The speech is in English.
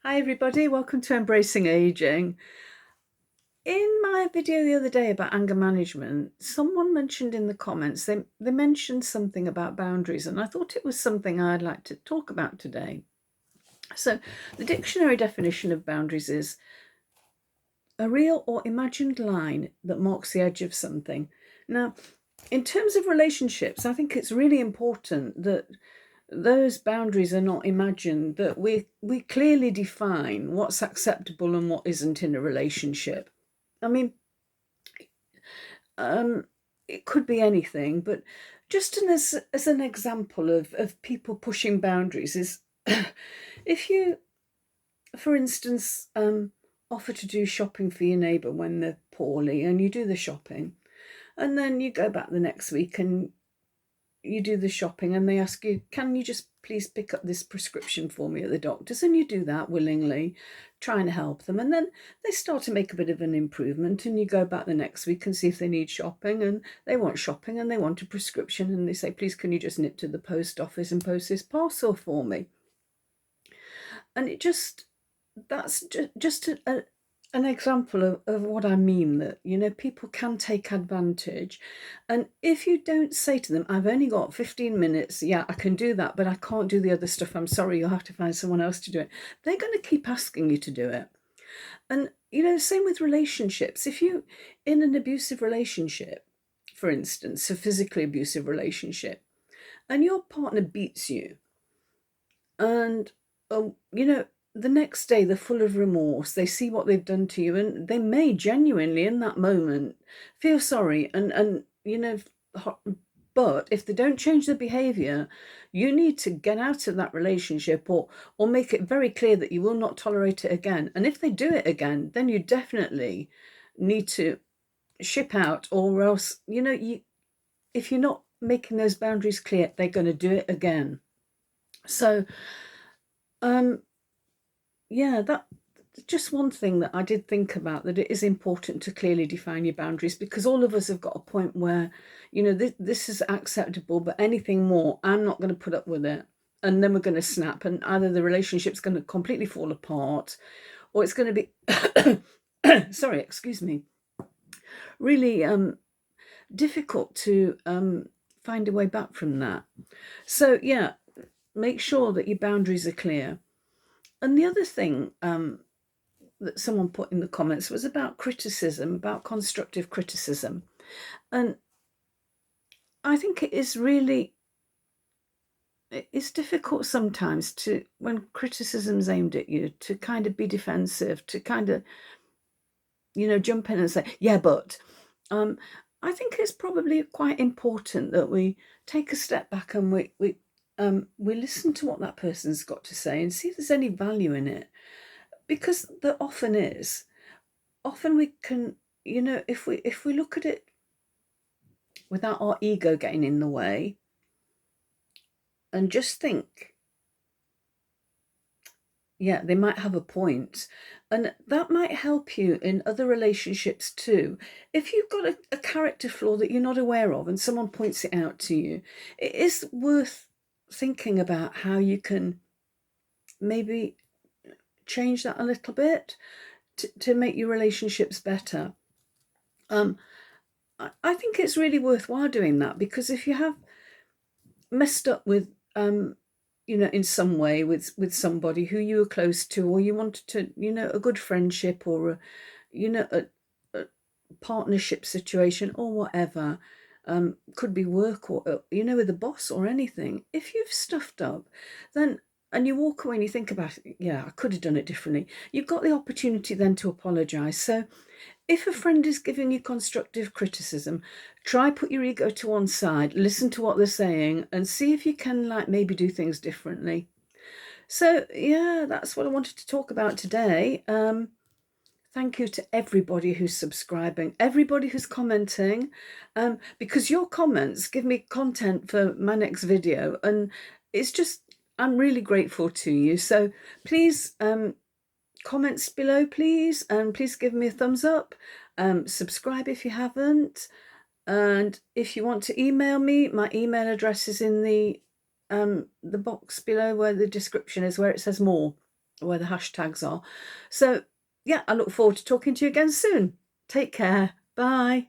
Hi everybody, welcome to Embracing Aging. In my video the other day about anger management, someone mentioned in the comments, they mentioned something about boundaries, and I thought it was something I'd like to talk about today. So the dictionary definition of boundaries is a real or imagined line that marks the edge of something. Now, in terms of relationships, I think it's really important that those boundaries are not imagined, that we clearly define what's acceptable and what isn't in a relationship. I mean, it could be anything, but just as an example of people pushing boundaries is if you, for instance, offer to do shopping for your neighbour when they're poorly, and you do the shopping, and then you go back the next week and you do the shopping and they ask you, can you just please pick up this prescription for me at the doctor's? And you do that willingly, trying to help them. And then they start to make a bit of an improvement, and you go back the next week and see if they need shopping, and they want shopping and they want a prescription, and they say, please, can you just nip to the post office and post this parcel for me? And that's just an example of what I mean, that, people can take advantage. And if you don't say to them, I've only got 15 minutes, yeah, I can do that, but I can't do the other stuff, I'm sorry, you'll have to find someone else to do it, they're going to keep asking you to do it. And, same with relationships. If you, in an abusive relationship, for instance, a physically abusive relationship, and your partner beats you, and the next day they're full of remorse, they see what they've done to you, and they may genuinely in that moment feel sorry, and but if they don't change their behavior, you need to get out of that relationship, or make it very clear that you will not tolerate it again. And if they do it again, then you definitely need to ship out, or else, if you're not making those boundaries clear, they're going to do it again. So yeah, that just one thing that I did think about, that it is important to clearly define your boundaries, because all of us have got a point where, this is acceptable, but anything more, I'm not going to put up with it. And then we're going to snap, and either the relationship's going to completely fall apart, or it's going to be, sorry, excuse me, really difficult to find a way back from that. So yeah, make sure that your boundaries are clear. And the other thing that someone put in the comments was about criticism, about constructive criticism. And I think it's difficult sometimes to, when criticism's aimed at you, to kind of be defensive, to kind of, jump in and say, yeah, but I think it's probably quite important that we take a step back and we listen to what that person's got to say and see if there's any value in it, because there often is. Often we can, if we look at it without our ego getting in the way, and just think, yeah, they might have a point, and that might help you in other relationships too. If you've got a character flaw that you're not aware of and someone points it out to you, it is worth thinking about how you can maybe change that a little bit to make your relationships better. I think it's really worthwhile doing that, because if you have messed up with in some way with somebody who you were close to, or you wanted to, a good friendship, or a partnership situation, or whatever, could be work, or with a boss or anything. If you've stuffed up, then, and you walk away and you think about it, yeah, I could have done it differently, you've got the opportunity then to apologize. So if a friend is giving you constructive criticism, try put your ego to one side, listen to what they're saying, and see if you can, like, maybe do things differently. So yeah, that's what I wanted to talk about today. Thank you to everybody who's subscribing, everybody who's commenting, because your comments give me content for my next video, and it's just, I'm really grateful to you. So please, comments below, please, and please give me a thumbs up. Subscribe if you haven't, and if you want to email me, my email address is in the box below where the description is, where it says more. where the hashtags are. So, yeah, I look forward to talking to you again soon. Take care. Bye.